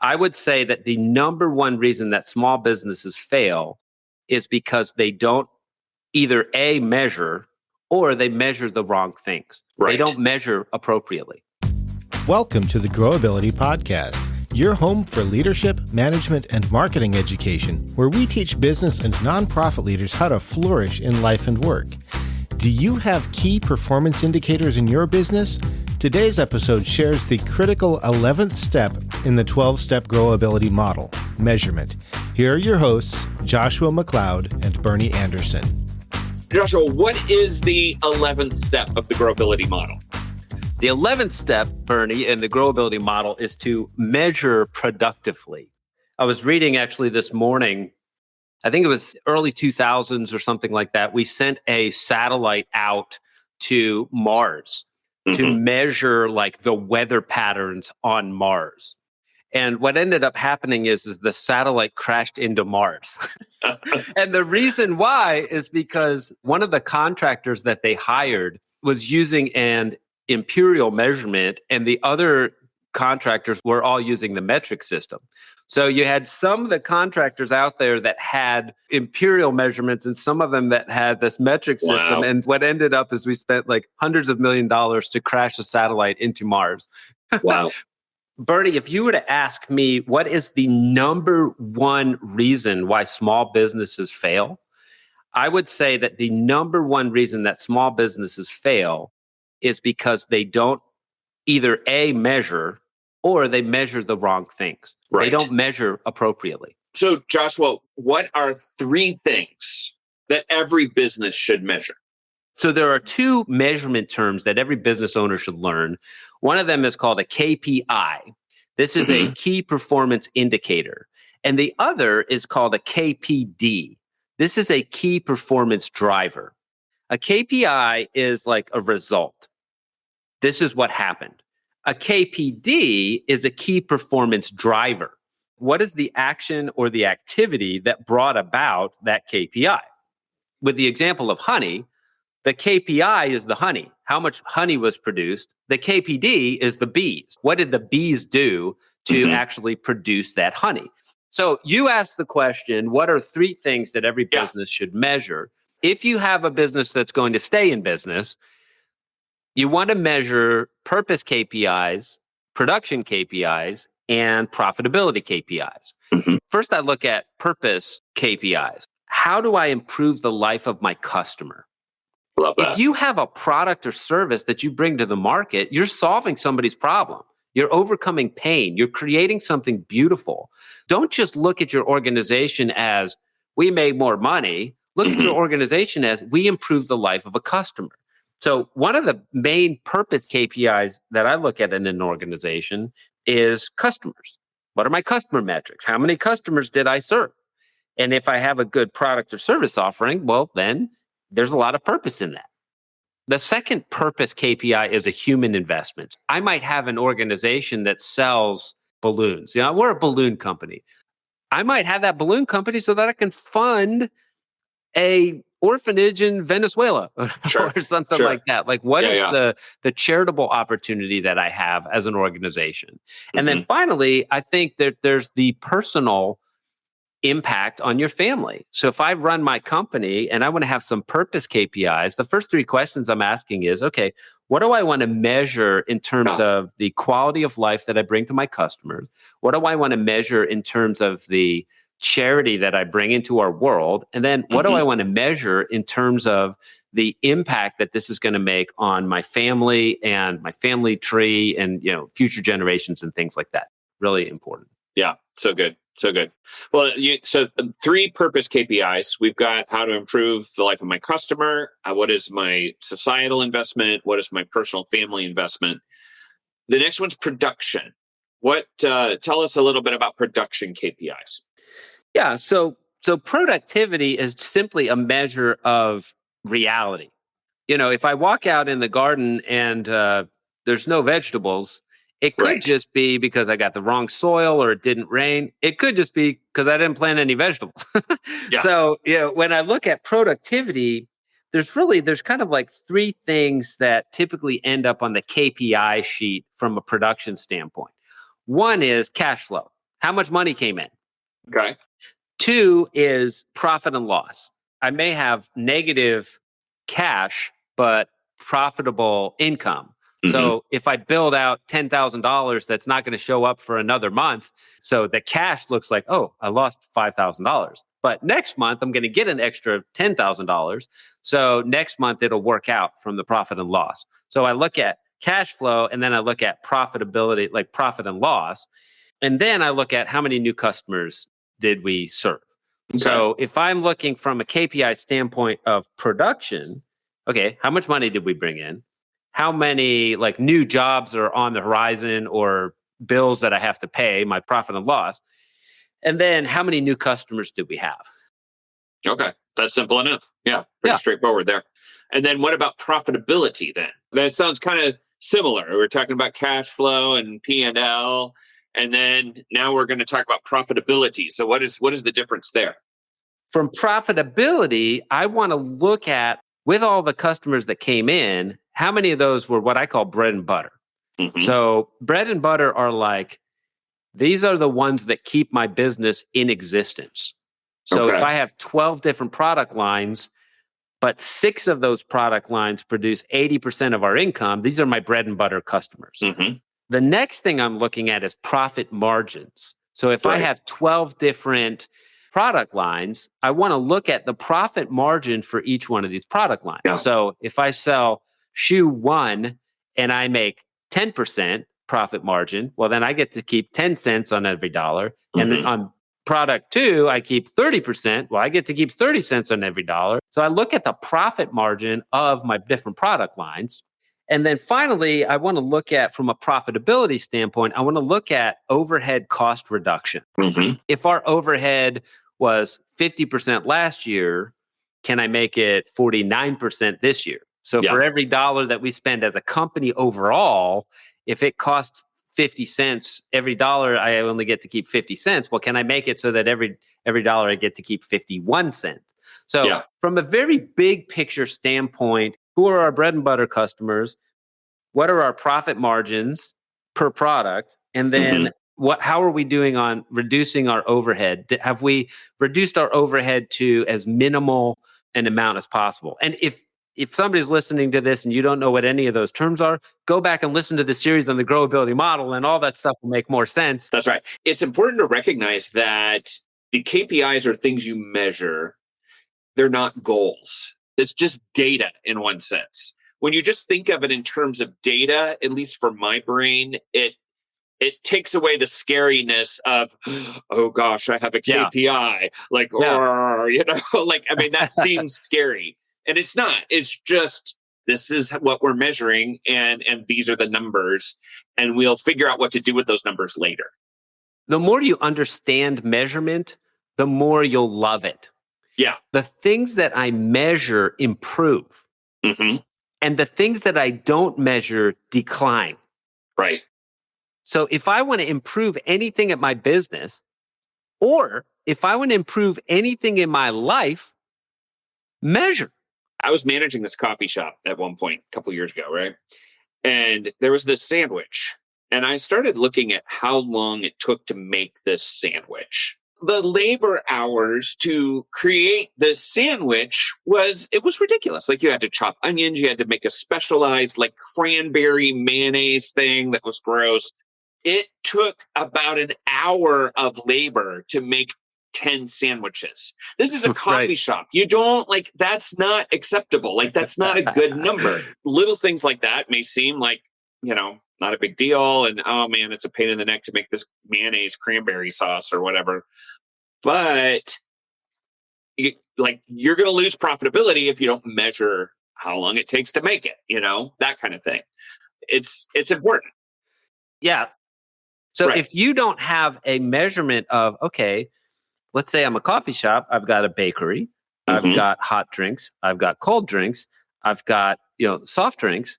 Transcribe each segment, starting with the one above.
I would say that the number one reason that small businesses fail is because they don't either A, measure, or they measure the wrong things. Right. They don't measure appropriately. Welcome to the Growability Podcast, your home for leadership, management, and marketing education, where we teach business and nonprofit leaders how to flourish in life and work. Do you have key performance indicators in your business? Today's episode shares the critical 11th step in the 12-step Growability model, measurement. Here are your hosts, Joshua McLeod and Bernie Anderson. Joshua, what is the 11th step of the Growability model? The 11th step, Bernie, in the Growability model is to measure productively. I was reading actually this morning, I think it was early 2000s or something like that. We sent a satellite out to Mars to measure like the weather patterns on Mars. And what ended up happening is the satellite crashed into Mars. And the reason why is because one of the contractors that they hired was using an imperial measurement, and the other contractors were all using the metric system. So you had some of the contractors out there that had imperial measurements and some of them that had this metric system. Wow. And what ended up is we spent like hundreds of $millions to crash a satellite into Mars. Wow. Bernie, if you were to ask me what is the number one reason why small businesses fail, I would say that the number one reason that small businesses fail is because they don't either A, measure, or they measure the wrong things. Right. They don't measure appropriately. So, Joshua, what are three things that every business should measure? So there are two measurement terms that every business owner should learn. One of them is called a KPI. This is a key performance indicator. And the other is called a KPD. This is a key performance driver. A KPI is like a result. This is what happened. A KPD is a key performance driver. What is the action or the activity that brought about that KPI? With the example of honey, the KPI is the honey. How much honey was produced? The KPD is the bees. What did the bees do to actually produce that honey? So you asked the question, what are three things that every business should measure? If you have a business that's going to stay in business, you want to measure purpose KPIs, production KPIs, and profitability KPIs. First, I look at purpose KPIs. How do I improve the life of my customer? Love that. If you have a product or service that you bring to the market, you're solving somebody's problem. You're overcoming pain. You're creating something beautiful. Don't just look at your organization as we made more money. Look at your organization as we improve the life of a customer. So one of the main purpose KPIs that I look at in an organization is customers. What are my customer metrics? How many customers did I serve? And if I have a good product or service offering, well, then there's a lot of purpose in that. The second purpose KPI is a human investment. I might have an organization that sells balloons. You know, we're a balloon company. I might have that balloon company so that I can fund a orphanage in Venezuela or something like that. Like what is the charitable opportunity that I have as an organization? And then finally, I think that there's the personal impact on your family. So if I run my company and I want to have some purpose KPIs, the first three questions I'm asking is, okay, what do I want to measure in terms of the quality of life that I bring to my customers? What do I want to measure in terms of the charity that I bring into our world? And then what do I want to measure in terms of the impact that this is going to make on my family and my family tree and, you know, future generations and things like that? Really important. Yeah, so good. So good. Well, so three purpose KPIs. We've got how to improve the life of my customer. What is my societal investment? What is my personal family investment? The next one's production. Tell us a little bit about production KPIs. Yeah, so productivity is simply a measure of reality. You know, if I walk out in the garden and there's no vegetables, it could just be because I got the wrong soil or it didn't rain. It could just be because I didn't plant any vegetables. So, you know, when I look at productivity, there's kind of like three things that typically end up on the KPI sheet from a production standpoint. One is cash flow. how much money came in. Okay. 2 is profit and loss. I may have negative cash, but profitable income. So if I build out $10,000, that's not going to show up for another month. So the cash looks like, oh, I lost $5,000. But next month, I'm going to get an extra $10,000. So next month, it'll work out from the profit and loss. So I look at cash flow, and then I look at profitability, like profit and loss. And then I look at how many new customers did we serve. Okay. So if I'm looking from a KPI standpoint of production, okay, how much money did we bring in? How many like new jobs are on the horizon or bills that I have to pay, my profit and loss? And then how many new customers did we have? Okay. That's simple enough. Yeah. Pretty straightforward there. And then what about profitability then? That sounds kind of similar. We're talking about cash flow and P&L. And then now we're going to talk about profitability. So what is the difference there? From profitability, I want to look at, with all the customers that came in, how many of those were what I call bread and butter? So bread and butter are like, these are the ones that keep my business in existence. So if I have 12 different product lines, but 6 of those product lines produce 80% of our income, these are my bread and butter customers. The next thing I'm looking at is profit margins. So if I have 12 different product lines, I want to look at the profit margin for each one of these product lines. So if I sell shoe 1 and I make 10% profit margin, well, then I get to keep 10 cents on every dollar. And then on product 2, I keep 30%. Well, I get to keep 30 cents on every dollar. So I look at the profit margin of my different product lines. And then finally, I want to look at, from a profitability standpoint, I want to look at overhead cost reduction. If our overhead was 50% last year, can I make it 49% this year? So for every dollar that we spend as a company overall, if it costs 50 cents, every dollar I only get to keep 50 cents. Well, can I make it so that every dollar I get to keep 51 cents? So from a very big picture standpoint, who are our bread and butter customers? What are our profit margins per product? And then how are we doing on reducing our overhead? Have we reduced our overhead to as minimal an amount as possible? And if somebody's listening to this and you don't know what any of those terms are, go back and listen to the series on the Growability model, and all that stuff will make more sense. That's right. It's important to recognize that the KPIs are things you measure. They're not goals. It's just data in one sense. When you just think of it in terms of data, at least for my brain, it takes away the scariness of, oh gosh, I have a KPI. That seems scary. And it's not. It's just, this is what we're measuring, and these are the numbers, and we'll figure out what to do with those numbers later. The more you understand measurement, the more you'll love it. Yeah. The things that I measure improve. And the things that I don't measure decline. Right. So if I want to improve anything at my business, or if I want to improve anything in my life, measure. I was managing this coffee shop at one point a couple of years ago, right? And there was this sandwich. And I started looking at how long it took to make this sandwich. The labor hours to create this sandwich was ridiculous. Like, you had to chop onions, you had to make a specialized like cranberry mayonnaise thing that was gross. It took about an hour of labor to make 10 sandwiches. This is a coffee shop. You don't that's not acceptable. That's not a good number. Little things like that may seem like, not a big deal. And oh man, it's a pain in the neck to make this mayonnaise cranberry sauce or whatever. But you're going to lose profitability if you don't measure how long it takes to make it, that kind of thing. It's important. Yeah. So if you don't have a measurement of, okay, let's say I'm a coffee shop, I've got a bakery, I've got hot drinks, I've got cold drinks, I've got, soft drinks.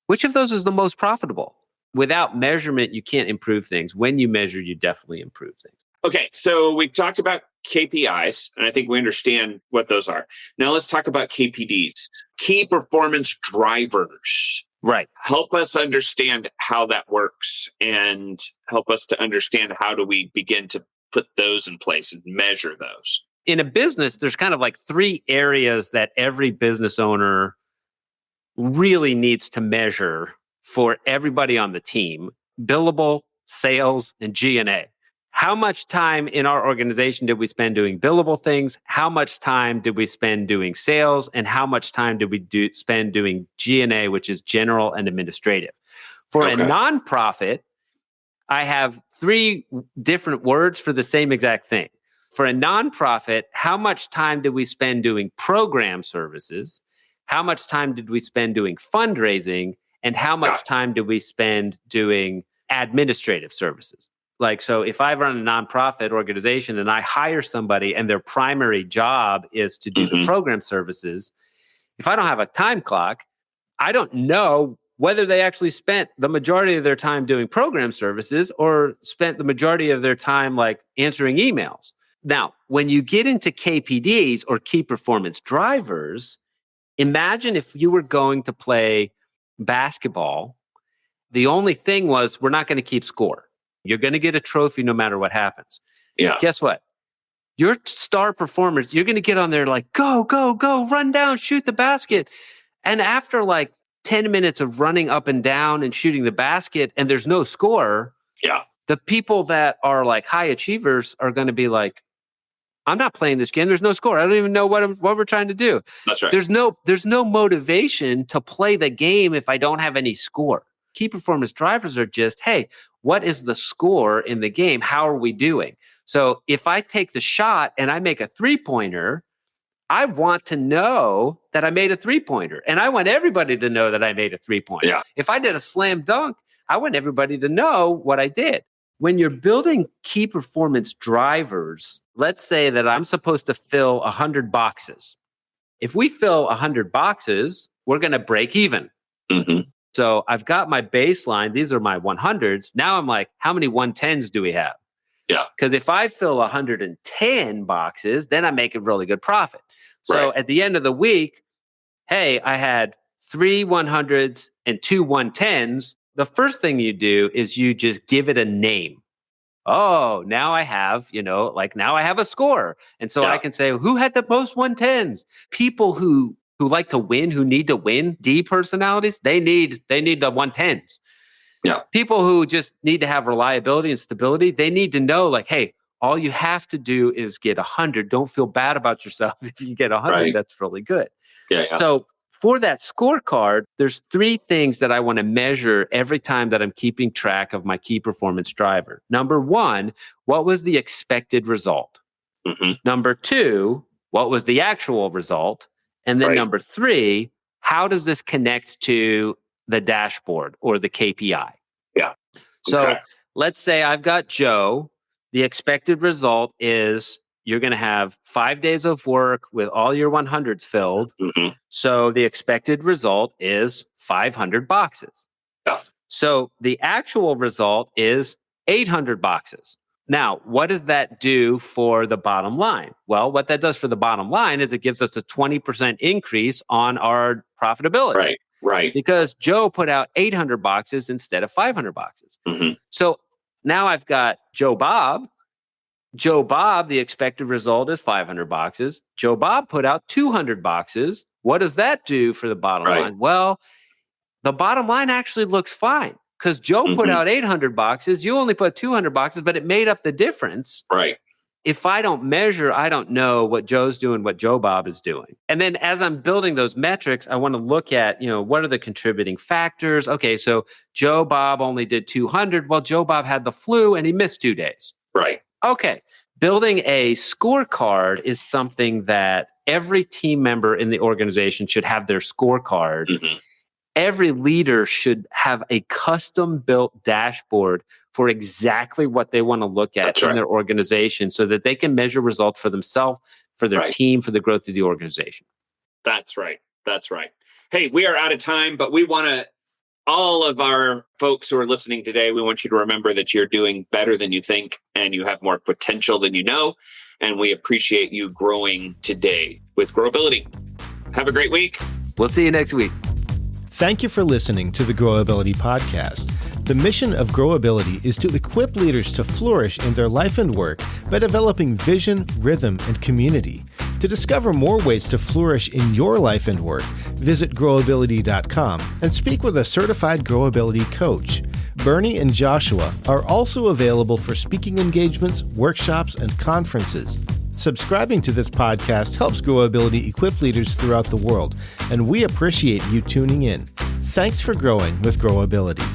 Which of those is the most profitable? Without measurement, you can't improve things. When you measure, you definitely improve things. Okay, so we've talked about KPIs, and I think we understand what those are. Now let's talk about KPDs, key performance drivers. Right. Help us understand how that works and help us to understand how do we begin to put those in place and measure those. In a business, there's kind of like 3 areas that every business owner really needs to measure for everybody on the team: billable, sales, and G&A. How much time in our organization did we spend doing billable things? How much time did we spend doing sales? And how much time did we spend doing G&A, which is general and administrative? For a nonprofit, I have 3 different words for the same exact thing. For a nonprofit, how much time did we spend doing program services? How much time did we spend doing fundraising? And how much time did we spend doing administrative services? Like, so if I run a nonprofit organization and I hire somebody and their primary job is to do the program services, if I don't have a time clock, I don't know whether they actually spent the majority of their time doing program services or spent the majority of their time like answering emails. Now, when you get into KPDs or key performance drivers, imagine if you were going to play basketball. The only thing was, we're not going to keep score. You're going to get a trophy no matter what happens. Yeah. Guess what? Your star performers, you're going to get on there like, go, go, go, run down, shoot the basket. And after like 10 minutes of running up and down and shooting the basket and there's no score, the people that are like high achievers are going to be like, I'm not playing this game. There's no score. I don't even know what we're trying to do. That's right. There's no motivation to play the game if I don't have any score. Key performance drivers are just, hey, what is the score in the game? How are we doing? So if I take the shot and I make a 3-pointer, I want to know that I made a 3-pointer. And I want everybody to know that I made a 3-pointer. Yeah. If I did a slam dunk, I want everybody to know what I did. When you're building key performance drivers, let's say that I'm supposed to fill 100 boxes. If we fill 100 boxes, we're going to break even. So I've got my baseline. These are my 100s. Now I'm like, how many 110s do we have? Yeah. Because if I fill 110 boxes, then I make a really good profit. So at the end of the week, hey, I had 3 100s and 2 110s. The first thing you do is you just give it a name. Oh, now I have, now I have a score. And so I can say, who had the most 110s? People who like to win, who need to win, D personalities, they need the 110s. Yeah. People who just need to have reliability and stability, they need to know like, hey, all you have to do is get 100. Don't feel bad about yourself. If you get 100, that's really good. Yeah. So for that scorecard, there's 3 things that I want to measure every time that I'm keeping track of my key performance driver. Number 1, what was the expected result? Number 2, what was the actual result? And then number 3, how does this connect to the dashboard or the KPI? Yeah. So let's say I've got Joe. The expected result is you're going to have 5 days of work with all your 100s filled. So the expected result is 500 boxes. Yeah. So the actual result is 800 boxes. Now, what does that do for the bottom line? Well, what that does for the bottom line is it gives us a 20% increase on our profitability. Right. Because Joe put out 800 boxes instead of 500 boxes. So now I've got Joe Bob. Joe Bob, the expected result is 500 boxes. Joe Bob put out 200 boxes. What does that do for the bottom line? Well, the bottom line actually looks fine. Because Joe put out 800 boxes, you only put 200 boxes, but it made up the difference. Right. If I don't measure, I don't know what Joe's doing, what Joe Bob is doing. And then as I'm building those metrics, I want to look at, what are the contributing factors? Okay, so Joe Bob only did 200. Well, Joe Bob had the flu and he missed 2 days. Right. Okay. Building a scorecard is something that every team member in the organization should have their scorecard. Every leader should have a custom-built dashboard for exactly what they want to look at in their organization so that they can measure results for themselves, for their team, for the growth of the organization. That's right. Hey, we are out of time, but we want to, all of our folks who are listening today, we want you to remember that you're doing better than you think and you have more potential than you know. And we appreciate you growing today with Growability. Have a great week. We'll see you next week. Thank you for listening to the Growability Podcast. The mission of Growability is to equip leaders to flourish in their life and work by developing vision, rhythm, and community. To discover more ways to flourish in your life and work, visit growability.com and speak with a certified Growability coach. Bernie and Joshua are also available for speaking engagements, workshops, and conferences. Subscribing to this podcast helps Growability equip leaders throughout the world, and we appreciate you tuning in. Thanks for growing with Growability.